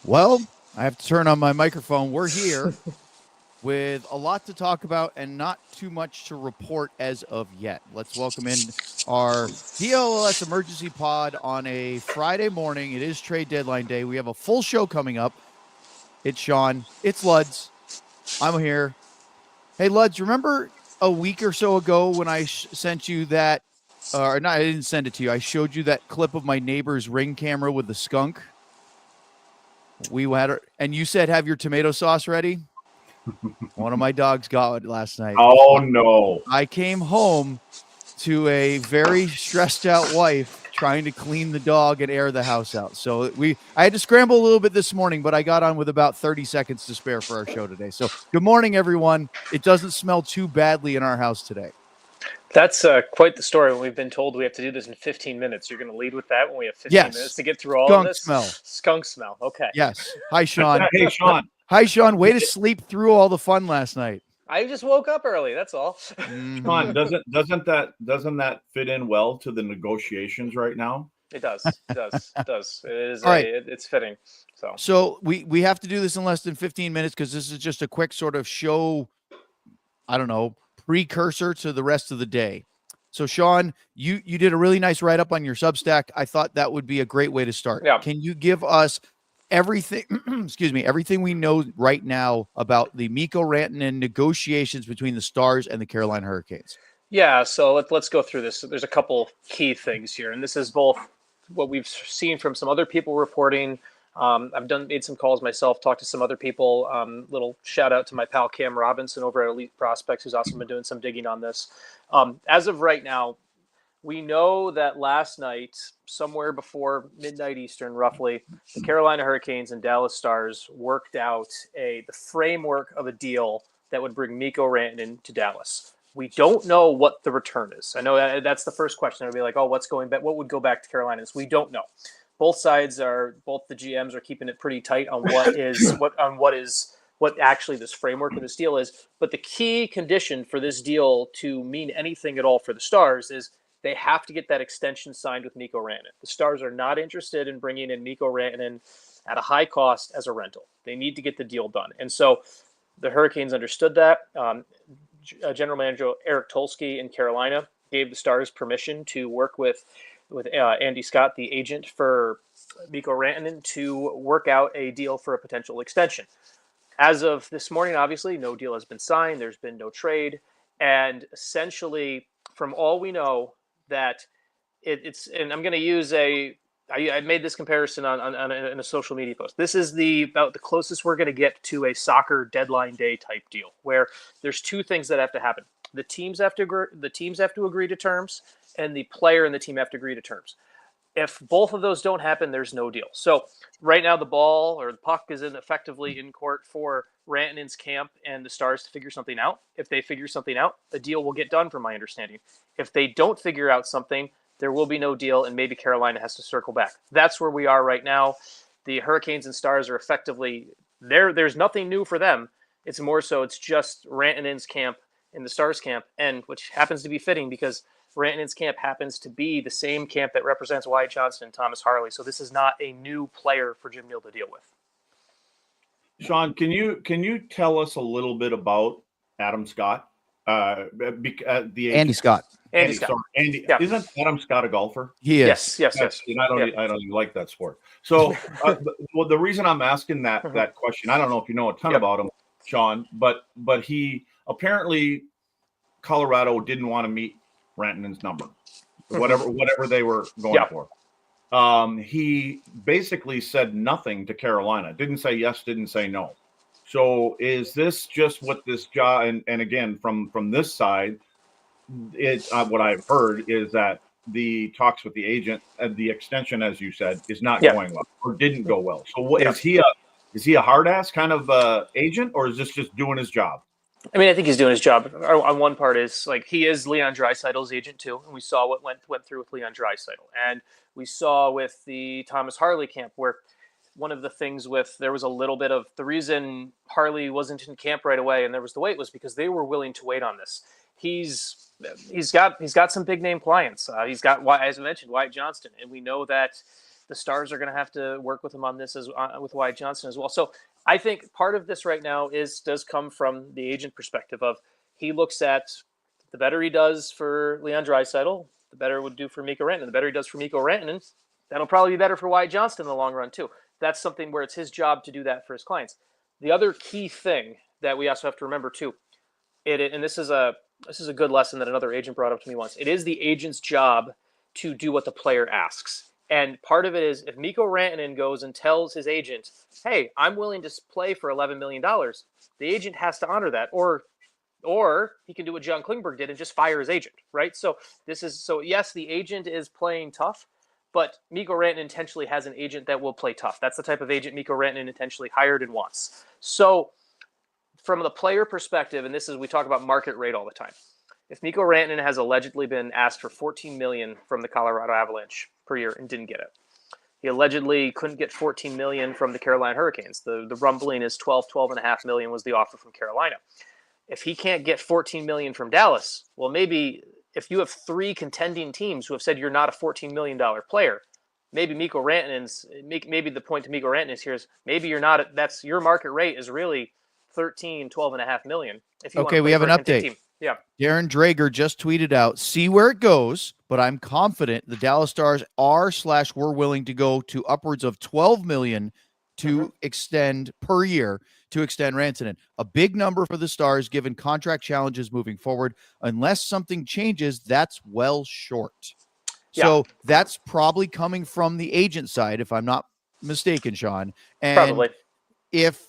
Well, I have to turn on my microphone. We're here with a lot to talk about and not too much to report as of yet. Let's welcome in our DLS emergency pod on a Friday morning. It is trade deadline day. We have a full show coming up. It's Sean. It's Luds. I'm here. Hey, Luds, remember a week or so ago when I sent you that, or not, I didn't send it to you. I showed you that clip of my neighbor's Ring camera with the skunk. We had, and you said have your tomato sauce ready. One of my dogs got it last night. Oh no! I came home to a very stressed out wife trying to clean the dog and air the house out. So I had to scramble a little bit this morning, but I got on with about 30 seconds to spare for our show today. So good morning, everyone. It doesn't smell too badly in our house today. That's quite the story. When we've been told we have to do this in 15 minutes, you're going to lead with that when we have 15 minutes to get through all of this? Skunk smell. Okay. Yes. Hi, Sean. Hey, Sean. Hi, Sean. Way to sleep through all the fun last night. I just woke up early. That's all. Sean, doesn't that fit in well to the negotiations right now? It does. It does. It does. It is. Right. It's fitting. So we have to do this in less than 15 minutes because this is just a quick sort of show. I don't know. Precursor to the rest of the day. So Sean, you did a really nice write-up on your Substack. I thought that would be a great way to start. Yeah. Can you give us everything, everything we know right now about the Mikko Rantanen negotiations between the Stars and the Carolina Hurricanes? Yeah, so let's go through this. There's a couple key things here, and this is both what we've seen from some other people reporting. I've made some calls myself, talked to some other people. Little shout out to my pal Cam Robinson over at Elite Prospects, who's also been doing some digging on this. As of right now, we know that last night, somewhere before midnight Eastern, roughly, the Carolina Hurricanes and Dallas Stars worked out the framework of a deal that would bring Mikko Rantanen to Dallas. We don't know what the return is. I know that's the first question. It'll be like, oh, what would go back to Carolina? We don't know. Both the GMs are keeping it pretty tight on what actually this framework of this deal is. But the key condition for this deal to mean anything at all for the Stars is they have to get that extension signed with Mikko Rantanen. The Stars are not interested in bringing in Mikko Rantanen at a high cost as a rental. They need to get the deal done. And so the Hurricanes understood that. General Manager Eric Tulsky in Carolina gave the Stars permission to work with Andy Scott, the agent for Mikko Rantanen, to work out a deal for a potential extension. As of this morning, obviously, no deal has been signed. There's been no trade. And essentially, from all we know, that it's and I'm going to use I made this comparison in a social media post. This is about the closest we're going to get to a soccer deadline day type deal, where there's two things that have to happen. The teams have to agree to terms, and the player and the team have to agree to terms. If both of those don't happen, there's no deal. So right now the puck is effectively in court for Rantanen's camp and the Stars to figure something out. If they figure something out, the deal will get done, from my understanding. If they don't figure out something, there will be no deal, and maybe Carolina has to circle back. That's where we are right now. The Hurricanes and Stars are effectively there. There's nothing new for them. It's more so it's just Rantanen's camp and the Stars camp, and which happens to be fitting because Rantanen's camp happens to be the same camp that represents Wyatt Johnston and Thomas Harley. So this is not a new player for Jim Neal to deal with. Sean, can you tell us a little bit about Adam Scott? Andy Scott. Andy Scott. Sorry, Andy. Yeah. Isn't Adam Scott a golfer? He is. Yes. And I don't even like that sport. So, well, the reason I'm asking that question, I don't know if you know a ton about him, Sean, but he apparently Colorado didn't want to meet Rantanen's number, whatever they were going for. He basically said nothing to Carolina. Didn't say yes, didn't say no. So is this just what this job? And again, from this side, what I've heard is that the talks with the agent, the extension, as you said, is not Yeah. going well or didn't go well. So what Yeah. is he a hard ass kind of agent, or is this just doing his job? I mean, I think he's doing his job. On one part is like he is Leon Draisaitl's agent too, and we saw what went through with Leon Draisaitl, and we saw with the Thomas Harley camp where one of the things there was a little bit of the reason Harley wasn't in camp right away and there was the wait was because they were willing to wait on this. He's got some big name clients. He's got, as I mentioned, Wyatt Johnston, and we know that the Stars are going to have to work with him on this with Wyatt Johnston as well. So I think part of this right now does come from the agent perspective of he looks at the better he does for Leon Draisaitl, the better it would do for Mikko Rantanen. The better he does for Mikko Rantanen, that'll probably be better for Wyatt Johnston in the long run too. That's something where it's his job to do that for his clients. The other key thing that we also have to remember too, and this is a good lesson that another agent brought up to me once. It is the agent's job to do what the player asks. And part of it is if Mikko Rantanen goes and tells his agent, hey, I'm willing to play for $11 million, the agent has to honor that. Or he can do what John Klingberg did and just fire his agent, right? So yes, the agent is playing tough, but Mikko Rantanen intentionally has an agent that will play tough. That's the type of agent Mikko Rantanen intentionally hired and wants. So from the player perspective, and we talk about market rate all the time. If Mikko Rantanen has allegedly been asked for $14 million from the Colorado Avalanche per year and didn't get it, he allegedly couldn't get $14 million from the Carolina Hurricanes. The rumbling is $12.5 million was the offer from Carolina. If he can't get $14 million from Dallas, well, maybe if you have three contending teams who have said you're not a $14 million player, maybe the point to Mikko Rantanen here is maybe you're not. That's your market rate is really $12.5 million. If you okay, we have an update. Team. Yeah. Darren Drager just tweeted out, see where it goes, but I'm confident the Dallas Stars were willing to go to upwards of $12 million to extend per year to extend Rantanen. A big number for the Stars given contract challenges moving forward. Unless something changes, that's well short. Yeah. So that's probably coming from the agent side, if I'm not mistaken, Sean. And probably. If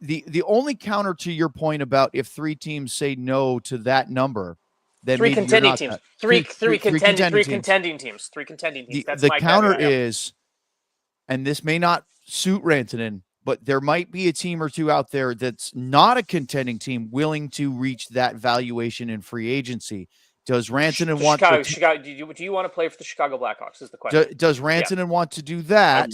the only counter to your point about if three teams say no to that number, then three contending teams. Three contending teams. The counter is, and this may not suit Rantanen, but there might be a team or two out there that's not a contending team willing to reach that valuation in free agency. Does Rantanen want Chicago? Do you want to play for the Chicago Blackhawks? Is the question. Does Rantanen want to do that?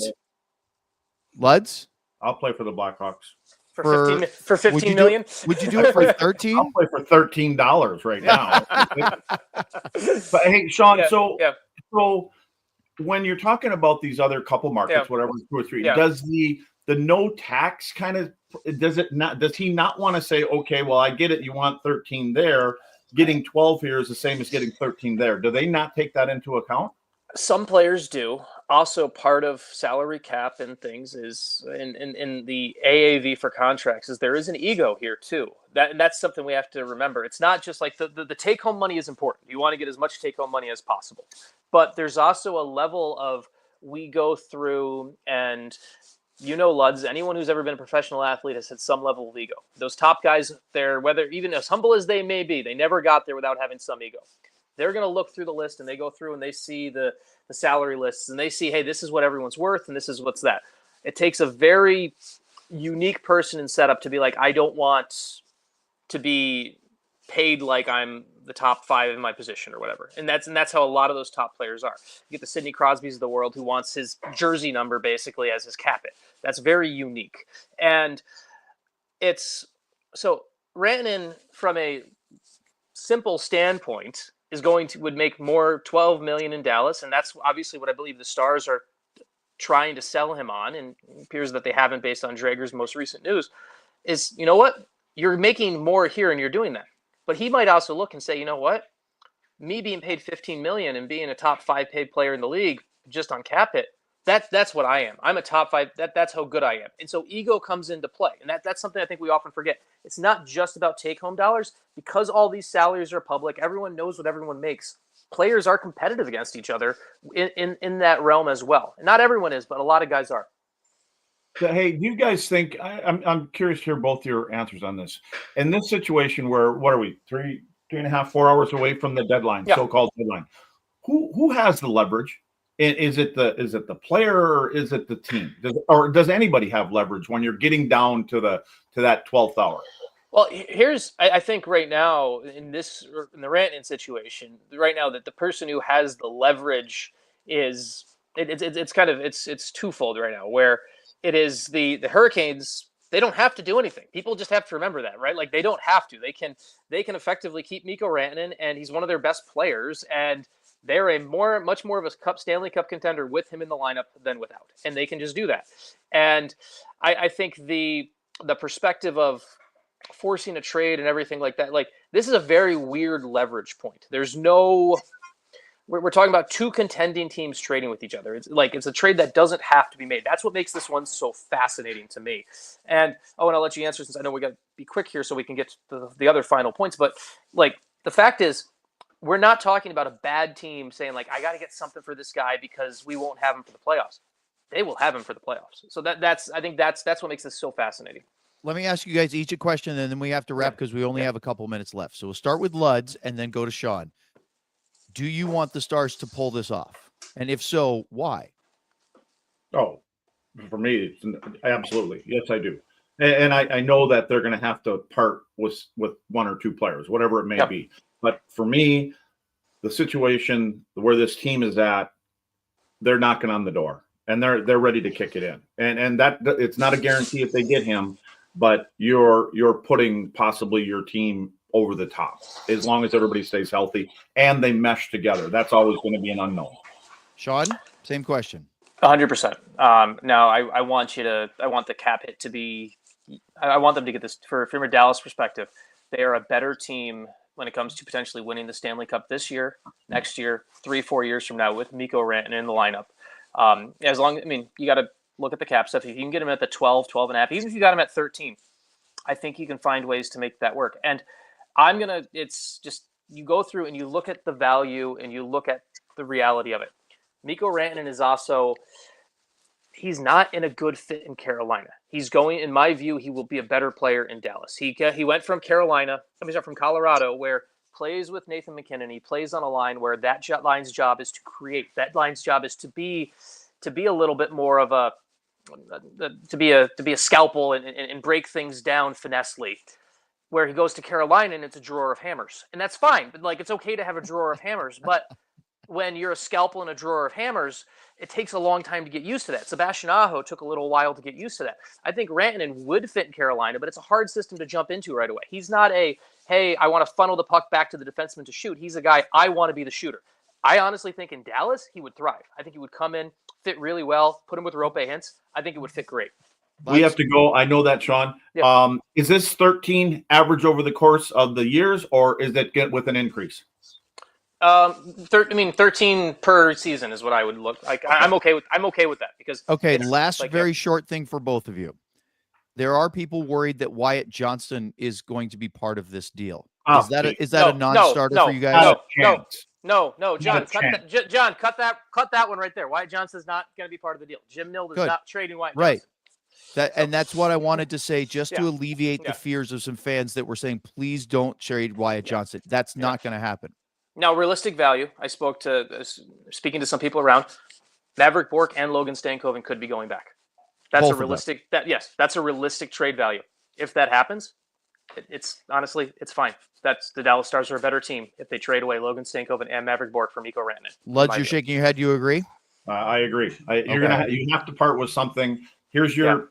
Luds? I'll play for the Blackhawks. For $15 million? Would you do it for 13? I'll play for $13 right now. But hey, Sean, so when you're talking about these other couple markets, whatever, 2 or 3, does the no tax kind of does he not want to say, okay, well, I get it, you want 13 there, getting 12 here is the same as getting 13 there. Do they not take that into account? Some players do. Also, part of salary cap and things is in the AAV for contracts is there is an ego here too. That's something we have to remember. It's not just like the take home money is important. You want to get as much take home money as possible, but there's also a level of we go through and. Luds, anyone who's ever been a professional athlete has had some level of ego. Those top guys there, whether even as humble as they may be, they never got there without having some ego. They're going to look through the list and they go through and they see the salary lists and they see, hey, this is what everyone's worth and this is what's that. It takes a very unique person and setup to be like, I don't want to be paid like I'm the top 5 in my position or whatever. And that's how a lot of those top players are. You get the Sidney Crosbys of the world who wants his jersey number basically as his cap hit. That's very unique. And it's so Rantanen from a simple standpoint would make more $12 million in Dallas. And that's obviously what I believe the Stars are trying to sell him on. And it appears that they haven't based on Drager's most recent news is, you know what? You're making more here and you're doing that. But he might also look and say, you know what? Me being paid $15 million and being a top 5 paid player in the league just on cap hit, that's what I am. I'm a top 5. That's how good I am. And so ego comes into play. And that's something I think we often forget. It's not just about take-home dollars. Because all these salaries are public, everyone knows what everyone makes. Players are competitive against each other in that realm as well. And not everyone is, but a lot of guys are. So, hey, do you guys think I'm curious to hear both your answers on this. In this situation where what are we, 3.5, 4 hours away from the deadline, so-called deadline. Who has the leverage? Is it the player or is it the team? Does anybody have leverage when you're getting down to that 12th hour? Well, I think right now in the Rantanen situation, right now that the person who has the leverage is it's twofold right now, where it is the Hurricanes. They don't have to do anything. People just have to remember that, right? Like, they don't have to. They can effectively keep Mikko Rantanen, and he's one of their best players, and they're much more of a Stanley Cup contender with him in the lineup than without, and they can just do that. And I think the perspective of forcing a trade and everything like that, like, this is a very weird leverage point. There's no. We're talking about two contending teams trading with each other. It's a trade that doesn't have to be made. That's what makes this one so fascinating to me. And I'll let you answer, since I know we got to be quick here so we can get to the other final points. But like, the fact is, we're not talking about a bad team saying, like, I got to get something for this guy because we won't have him for the playoffs. They will have him for the playoffs. So I think that's what makes this so fascinating. Let me ask you guys each a question, and then we have to wrap because we only have a couple minutes left. So we'll start with Luds and then go to Sean. Do you want the Stars to pull this off? And if so, why? Oh, for me, absolutely. Yes, I do. And I know that they're going to have to part with one or two players, whatever it may be. But for me, the situation where this team is at, they're knocking on the door, and they're ready to kick it in. And that it's not a guarantee if they get him, but you're putting possibly your team over the top, as long as everybody stays healthy and they mesh together. That's always going to be an unknown. Sean, same question. 100%. Now I want the cap hit to be, I want them to get this from a Dallas perspective. They are a better team when it comes to potentially winning the Stanley Cup this year, next year, 3-4 years from now, with Mikko Rantanen in the lineup. You got to look at the cap stuff. If you can get him at the 12 and a half, even if you got him at 13, I think you can find ways to make that work. And it's just, you go through and you look at the value and you look at the reality of it. Mikko Rantanen is also, he's not in a good fit in Carolina. He's going, in my view, he will be a better player in Dallas. He went from from Colorado, where plays with Nathan McKinnon. He plays on a line where that line's job is to create. That line's job is to be a little bit more of to be a scalpel and break things down finessely. Where he goes to Carolina and it's a drawer of hammers. And that's fine. But like, it's okay to have a drawer of hammers. But when you're a scalpel and a drawer of hammers, it takes a long time to get used to that. Sebastian Aho took a little while to get used to that. I think Rantanen would fit in Carolina, but it's a hard system to jump into right away. He's not hey, I want to funnel the puck back to the defenseman to shoot. He's a guy, I want to be the shooter. I honestly think in Dallas, he would thrive. I think he would come in, fit really well, put him with Rope Hintz. I think it would fit great. We have to go. I know that, Sean. Yeah. Is this 13 average over the course of the years, or is it get with an increase? 13 per season is what I would look like. Okay. I'm okay with that because. Okay. Last very short thing for both of you. There are people worried that Wyatt Johnston is going to be part of this deal. Is that a non-starter for you guys? No, John. Cut that one right there. Wyatt Johnston's not going to be part of the deal. Jim Nill is not trading Wyatt Johnston. And that's what I wanted to say, just to alleviate the fears of some fans that were saying, please don't trade Wyatt Johnston. That's not going to happen. Now, realistic value. I speaking to some people around. Maverick Bourque and Logan Stankoven could be going back. That's Both a realistic. That's a realistic trade value. If that happens, it's fine. That's the Dallas Stars are a better team if they trade away Logan Stankoven and Maverick Bourque for Mikko Rantanen. Luds, you're shaking your head. You agree? I agree. You have to part with something. Here's your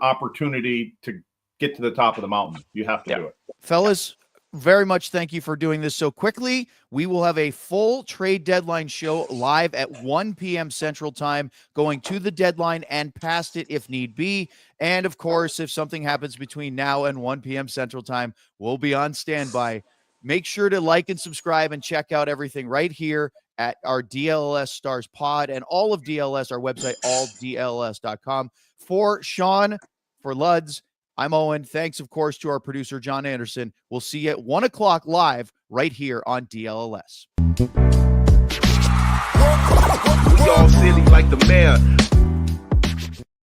opportunity to get to the top of the mountain. You have to do it. Fellas, very much thank you for doing this so quickly. We will have a full trade deadline show live at 1 p.m. Central Time, going to the deadline and past it if need be. And of course, if something happens between now and 1 p.m. Central Time, we'll be on standby. Make sure to like and subscribe and check out everything right here at our DLS Stars pod and all of DLS, our website, alldls.com. For Sean, for Luds, I'm Owen. Thanks, of course, to our producer, John Anderson. We'll see you at 1 o'clock live right here on DLS. We all silly like the mayor.